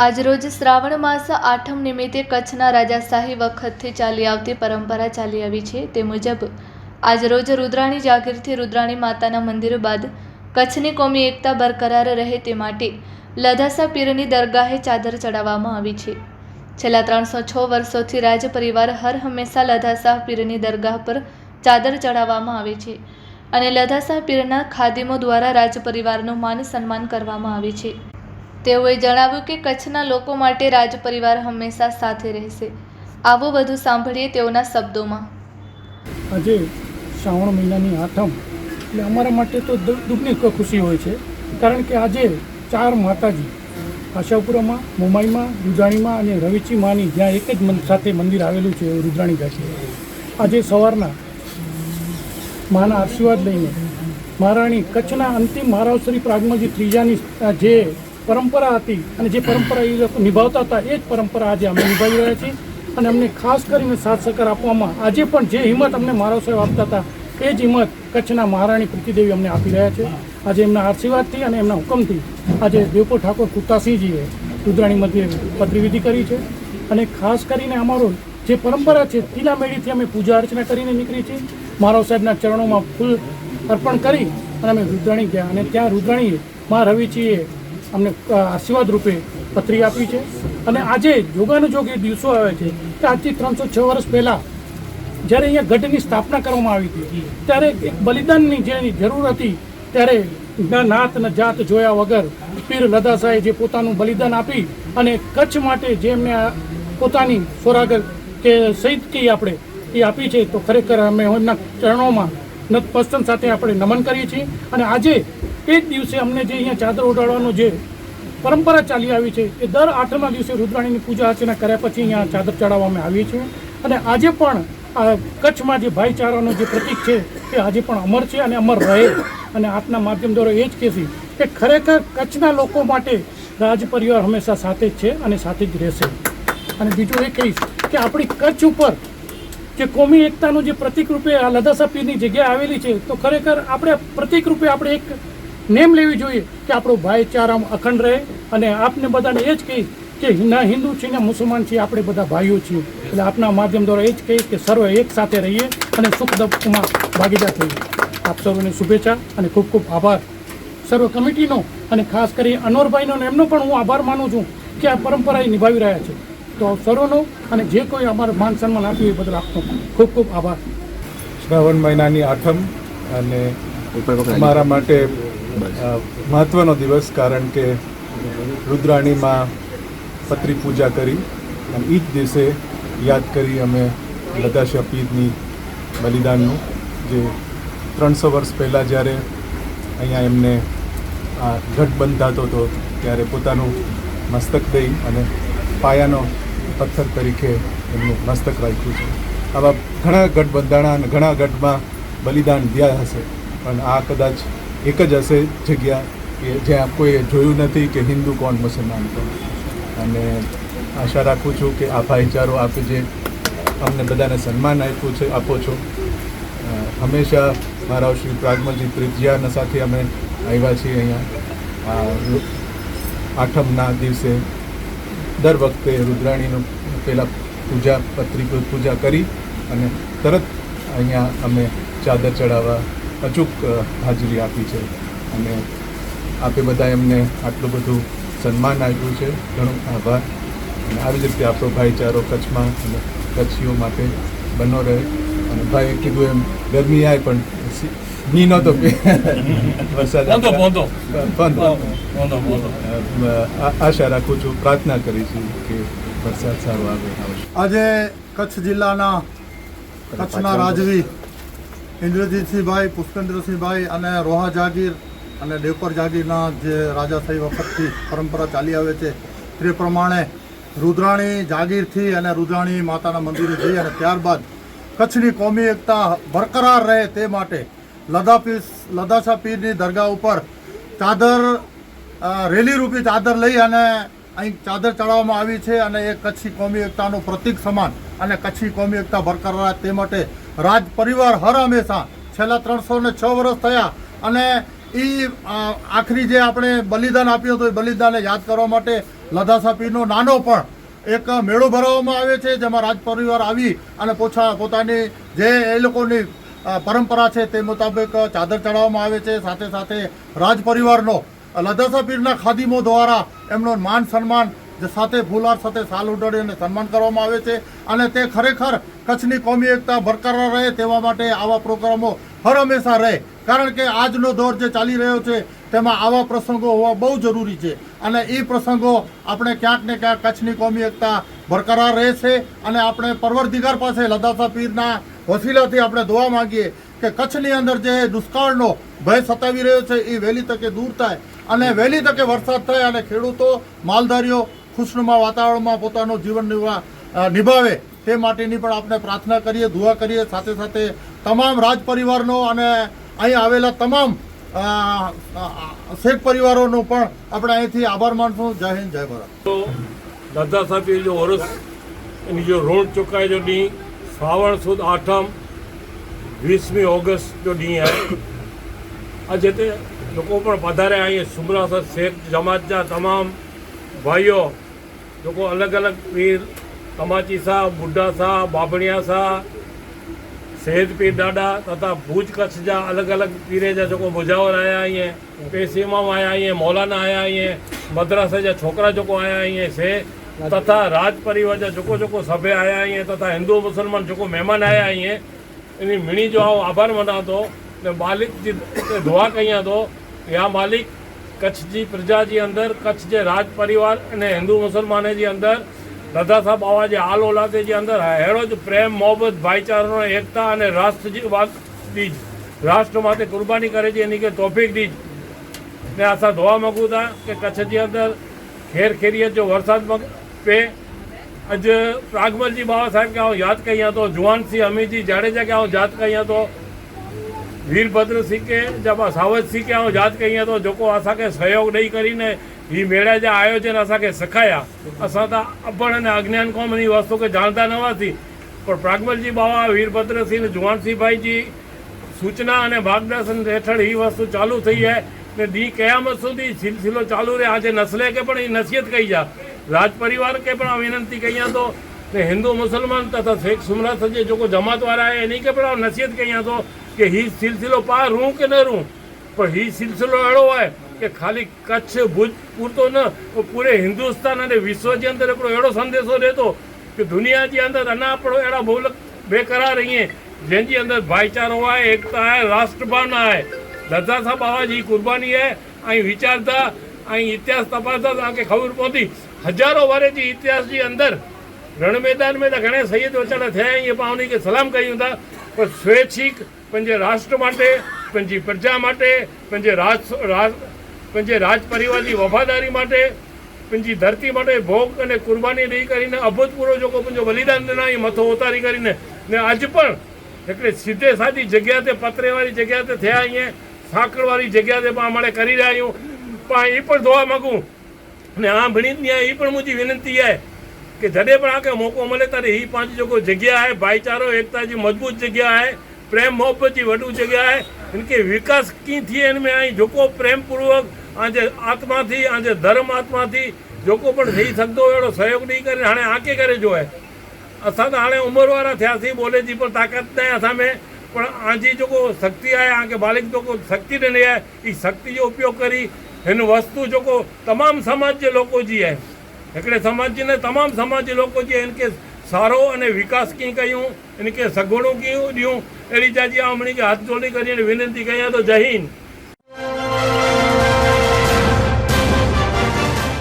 આજરોજ શ્રાવણ માસ આઠમ નિમિત્તે કચ્છના રાજાશાહી વખતથી ચાલી આવતી પરંપરા ચાલી આવી છે। તે મુજબ આજરોજ રુદ્રાણી જાગીરથી રુદ્રાણી માતાના મંદિર બાદ કચ્છની કોમી એકતા બરકરાર રહે તે માટે લધાસા પીરની દરગાહે ચાદર ચડાવવામાં આવી છે। છેલ્લા 306 વર્ષોથી રાજ પરિવાર હર હંમેશા લધાસા પીરની દરગાહ પર ચાદર ચડાવવામાં આવે છે અને લધાસા પીરના ખાદિમો દ્વારા રાજ પરિવારનું માન સન્માન કરવામાં આવે છે। તેઓએ જણાવ્યું કે કચ્છના લોકો માટે રાજ પરિવાર હંમેશા સાથે રહેશે। આવો વધુ સાંભળીએ તેઓના શબ્દોમાં। આજે શ્રાવણ મહિનાની આઠમ એટલે અમારા માટે તો દુઃખની ખુશી હોય છે, કારણ કે આજે 4 માતાજી આશાપુરામાં, મોમાઈમાં, રુદ્રાણીમાં અને રવિચી માની જ્યાં એક જ સાથે મંદિર આવેલું છે રુદ્રાણી ગાથી, આજે સવારના માના આશીર્વાદ લઈને મહારાણી કચ્છના અંતિમ મહારાવશ્રી પ્રાગમજી ત્રીજાની જે પરંપરા હતી અને જે પરંપરા એ લોકો નિભાવતા હતા એ જ પરંપરા આજે અમે નિભાવી રહ્યા છીએ અને અમને ખાસ કરીને સાથ સહકાર આપવામાં આજે પણ જે હિંમત અમને મહારાવ સાહેબ આપતા હતા એ જ હિંમત કચ્છના મહારાણી પ્રીતિદેવી અમને આપી રહ્યા છે। આજે એમના આશીર્વાદથી અને એમના હુકમથી આજે દેવપુર ઠાકોર કુતાસિંહજીએ રુદ્રાણી મંદિરે પત્રીવિધિ કરી છે અને ખાસ કરીને અમારો જે પરંપરા છે તીલામેળીથી અમે પૂજા અર્ચના કરીને નીકળી છીએ। મહારાવ સાહેબના ચરણોમાં ફૂલ અર્પણ કરી અને અમે રુદ્રાણી ગયા અને ત્યાં રુદ્રાણીએ મા રવિચીએ અમને આશીર્વાદ રૂપે પત્રી આપી છે અને આજે જોગાનુજોગ એ દિવસો આવે છે કે આજથી 306 વર્ષ પહેલાં જ્યારે અહીંયા ગઢની સ્થાપના કરવામાં આવી હતી ત્યારે એક બલિદાનની જેની જરૂર હતી, ત્યારે નાત ન જાત જોયા વગર પીર લધાસાએ જે પોતાનું બલિદાન આપી અને કચ્છ માટે જે એમને પોતાની સોરાગર કે શહીદકી આપણે એ આપી છે, તો ખરેખર અમે એમના ચરણોમાં નતમસ્તક સાથે આપણે નમન કરીએ છીએ અને આજે એ જ દિવસે અમને જે અહીંયા ચાદર ઓઢાડવાનો જે પરંપરા ચાલી આવી છે એ દર આઠમના દિવસે રુદ્રાણીની પૂજા અર્ચના કર્યા પછી અહીંયા ચાદર ચડાવવામાં આવીએ છીએ અને આજે પણ કચ્છમાં જે ભાઈચારાનું જે પ્રતીક છે એ આજે પણ અમર છે અને અમર રહે અને આપના માધ્યમ દ્વારા એ જ કહેશી કે ખરેખર કચ્છના લોકો માટે રાજ પરિવાર હંમેશા સાથે જ છે અને સાથે જ રહેશે। અને બીજું એ કહીશ કે આપણી કચ્છ ઉપર જે કોમી એકતાનું જે પ્રતીક રૂપે આ લધાસા પીરની જગ્યા આવેલી છે, તો ખરેખર આપણે પ્રતીક રૂપે આપણે એક નેમ લેવી જોઈએ કે આપણો ભાઈચારા અખંડ રહે અને આપને બધાને એ જ કહીશ કે ના હિન્દુ છે ને મુસલમાન છીએ, આપણે બધા ભાઈઓ છીએ। એટલે આપના માધ્યમ દ્વારા એ જ કહીશ કે સર્વ એક સાથે રહીએ અને સુખ દુઃખમાં ભાગીદાર થઈએ। આપ સર્વને શુભેચ્છા અને ખૂબ ખૂબ આભાર સર્વ કમિટીનો અને ખાસ કરી અનવરભાઈનો અને એમનો પણ હું આભાર માનું છું કે આ પરંપરા એ નિભાવી રહ્યા છે। તો સર્વનો અને જે કોઈ અમારે માન સન્માન આપ્યું એ બદલ આપનો ખૂબ ખૂબ આભાર। શ્રાવણ મહિનાની આઠમ અને અમારા માટે મહત્ત્વનો દિવસ, કારણ કે રુદ્રાણીમાં પત્રી પૂજા કરી અને એ જ દિવસે યાદ કરી અમે લધાસા પીરની બલિદાનનું, જે 300 વર્ષ પહેલાં જ્યારે અહીંયા એમને ગઢ બંધાતો હતો ત્યારે પોતાનું મસ્તક દઈ અને પાયાનો પથ્થર તરીકે એમનું મસ્તક રાખ્યું છે। આવા ઘણા ગઢ બંધાણા અને ઘણા ગઢમાં બલિદાન દિયા હશે, પણ આ કદાચ એક જ હશે જગ્યા કે જ્યાં કોઈએ જોયું નથી કે હિન્દુ કોણ મુસલમાન કોણ। અને આશા રાખું છું કે આ ભાઈચારો આપે જે અમને બધાને સન્માન આપ્યું છે આપો છો, હંમેશા મારા શ્રી પ્રાગમજી ત્રિજ્યાના સાથે અમે આવ્યા છીએ અહીંયા આઠમના દિવસે દર વખતે રુદ્રાણીનું પહેલાં પૂજા કરી અને તરત અહીંયા અમે ચાદર ચડાવવા અચૂક હાજરી આપી છે અને આપે બધા એમને આટલું બધું સન્માન આપ્યું છે, ઘણો આભાર। અને આવી જ રીતે આપણો ભાઈચારો કચ્છમાં અને કચ્છીઓ માટે બનો રહે। અને ભાઈએ કીધું એમ ગરમી આવે પણ મી નહોતો વરસાદ આશા રાખું છું, પ્રાર્થના કરીશું કે વરસાદ સારો આવે। આજે કચ્છ જિલ્લાના કચ્છના રાજવી ઇન્દ્રજીતસિંહભાઈ, પુષ્પેન્દ્રસિંહભાઈ અને રોહા જાગીર અને દેવપર જાગીરના જે રાજાશાહી વખતથી પરંપરા ચાલી આવે છે તે પ્રમાણે રુદ્રાણી જાગીરથી અને રુદ્રાણી માતાના મંદિરે જઈ અને ત્યારબાદ કચ્છની કોમી એકતા બરકરાર રહે તે માટે લધાસા પીરની દરગાહ ઉપર ચાદર રેલી રૂપી ચાદર લઈ અને અહીં ચાદર ચડાવવામાં આવી છે અને એ કચ્છી કોમી એકતાનું પ્રતીક સમાન અને કચ્છી કોમી એકતા બરકરાર રહે તે માટે રાજ પરિવાર હર હંમેશા છેલ્લા 306 વર્ષ થયા અને એ આખરી જે આપણે બલિદાન આપ્યું હતું એ બલિદાનને યાદ કરવા માટે લધાસા પીરનો નાનો પણ એક મેળો ભરાવવામાં આવે છે, જેમાં રાજ પરિવાર આવી અને પોતાની જે એ લોકોની પરંપરા છે તે મુતાબિક ચાદર ચડાવવામાં આવે છે. સાથે સાથે રાજ પરિવારનો લધાસા પીરના ખાદીમો દ્વારા એમનો માન સન્માન સાથે ફૂલહાર સાથે સાલ ઉડાડી અને સન્માન કરવામાં આવે છે. અને તે ખરેખર કચ્છની કોમી એકતા બરકરાર રહે તેવા માટે આવા પ્રોગ્રામો હર હંમેશા રહે, કારણ કે આજનો દોર જે ચાલી રહ્યો છે તેમાં આવા પ્રસંગો હોવા બહુ જરૂરી છે. અને એ પ્રસંગો આપણે ક્યાંક ને ક્યાંક કચ્છની કોમી એકતા બરકરાર રહેશે. અને આપણે પરવરદિગાર પાસે લધાસા પીરના વસીલાથી આપણે દુઆ માંગીએ કે કચ્છની અંદર જે દુષ્કાળનો ભય સતાવી રહ્યો છે એ વહેલી તકે દૂર થાય અને વહેલી તકે વરસાદ થાય અને ખેડૂતો માલધારીઓ ખુશનુમા વાતાવરણમાં પોતાનું જીવન નિભાવે તે માટેની પણ આપણે પ્રાર્થના કરીએ, દુઆ કરીએ. સાથે સાથે તમામ રાજ પરિવારનો અને અહીં આવેલા તમામ શેખ પરિવારોનો પણ આપણે અહીંથી આભાર માનશું. જય હિન્દ, જય ભારત. तो दादा साहब जो वर्ष एनी जो ऋण चुकाए जो डी श्रावण सुद 8 20 ऑगस्ट जो डी है आज ते लोग पधारे आई सुमरासर शेख जमात जा तमाम भाइयों जो अलग अलग पीर तमाची सा बुढ़ा सा बाबड़िया सा शहीद पीर डाडा तथा भूज कच्छ जा अलग अलग पीरे जा जो मुजावर आया आई हैं, पेशीमाम आया आई हैं, मौलाना आया आई हैं, मद्रासा जा छोकरा जो आया आई हैं से तथा राज परिवार जा जो सभ्य आया आई हैं तथा हिंदू मुसलमान जो मेहमान आया आई हैं इन मिणी जो आभार मना तो मालिक जी दुआ कई तो या मालिक कच्छ जी प्रजा जी अंदर कच्छ जे राज परिवार अने हिंदू मुसलमान जी अंदर दादा साहब बाबा जे आल औलादे जे अंदर हेड़ो ज प्रेम मोहब्बत भाईचारो एकता अने राष्ट्र जी वाद दीज राष्ट्र माटे कुर्बानी करे जी एनी के तौफीक दीज ने असां दुआ मांगू था कि कच्छ जे अंदर खेर खेरियत जो वरसाद पे अज प्रागमल जी बाबा साहब के याद कई तो जुआन सिंह अमीर जी जाडेजा के याद कई तो वीरभद्र सिंह के जब सावज सिंह के याद कई तो जो असांखे सहयोग ॾेई करीने ही मेला जा आयोजन असांखे सिखाया. असां त अभण अने अज्ञान कौम इन वस्तु के जानता न हुआसीं, पर प्रागमल जी बाबा वीरभद्र सिंह जुआन सिंह भाई जी सूचना अने मार्गदर्शन हेठळ ही वस्तु चालू थी है ने दी कयामत सुधी सिलसिलो चालू रहे. आज नस्ले के पण नसीहत कई जा, राज परिवार के पण विनंती कई तो ने हिंदू मुसलमान तथा शेख सुमरात जे जो जमात वाला है इन्हीं के पण नसीहत कई तो कि ही सिलसिलो पार रूं के न रूं, पर ही सिलसिलो अड़ो है कि खाली कच्छ भुज पूरतो न पूरे हिंदुस्तान अने विश्व के अंदर हिकिड़ो अहिड़ो संदेशो ॾे थो कि दुनिया जे अंदर अञा पण अहिड़ा मुल्क बेकरार रही हैं जंहिंजे अंदर भाईचारो आहे, एकता आहे, राष्ट्र भावना आहे. दादा साहब बाबा जी कुर्बानी है ऐं विचारता ऐं इतिहास तपासता तव्हांखे ख़बर पवंदी हज़ारों वारे जी इतिहास जे अंदर रण मैदान में त घणे शहीद वीचारा थिया इहे पाण उन्ही खे सलाम कयूं था, पर स्वैच्छिक पंहिंजे राष्ट्र माटे पंहिंजी प्रजा माटे पंहिंजे राज परिवार की वफ़ादारी माटे पंहिंजी धरती माटे भोग अने कुर्बानी ॾेई કરીને અભૂતપૂર્વ जो पंहिंजो बलिदान ॾिना ई मथो उतारी કરીને ने अॼु पण हिकिड़े सीधे सादी जॻह ते पतरे वारी जॻह ते थिया आहियूं, साकड़ वारी जॻह ते पाण हाणे કરી रहिया आहियूं. पाण ई पण दुआ मांगूं ने आ भणी ई पण मुंहिंजी विनंती आहे कि जॾहिं पण आके मौक़ो मिले तॾहिं ही पंहिंजी जेको जॻह आहे भाईचारो एकता जी मज़बूत जॻह आहे, प्रेम मोहब्बत जी वॾी जॻह आहे, इनके विकास कीअं थिए हिन में ऐं जेको प्रेम पूर्वक आंजे आत्मा थी आंजे धर्म आत्मा थी जेको पण थी सघंदो अहिड़ो सहयोग ॾेई करे हाणे आके करे जो आहे. असां त हाणे उमिरि वारा थियासीं, ॿोले जी पण ताक़त न आहे असां में, पण आंजी जेको शक्ति आहे आके मालिक जेको शक्ति ॾिनी आहे ई शक्ति जो उपयोग करी हिन वस्तु जेको तमामु समाज जे लोको जी आहे, हिकिड़े समाज जी न तमामु समाज जे लोको जी हिनखे सारो अने विकास कीअं कयूं, इनखे सगुणो कीअं ॾियूं, अहिड़ी जाजी आमणी खे हथ जोड़ी करे विनंती कयां तो जय हिंद.